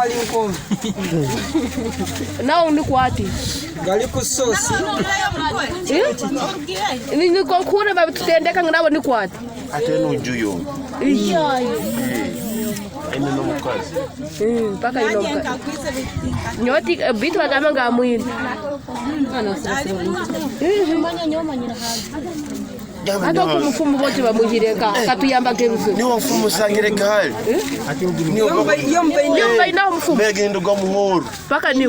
gali nko. Nao ni kwati. Gali kusosi. Ni ko kure ba tutendeka ngabo ni kwati. Ateno juyo. Iya. Ene no mukazi. Paka ino mukazi. Nyoti bitu kama ngamwini. Mbanya nyoma nyira hazi. Hata kumfumu bote bamujireka katuyamba keruzo. Ni mfumu sangire kahali. Yomba Ina mfumu. Bege ndo gamuhoro. Paka ni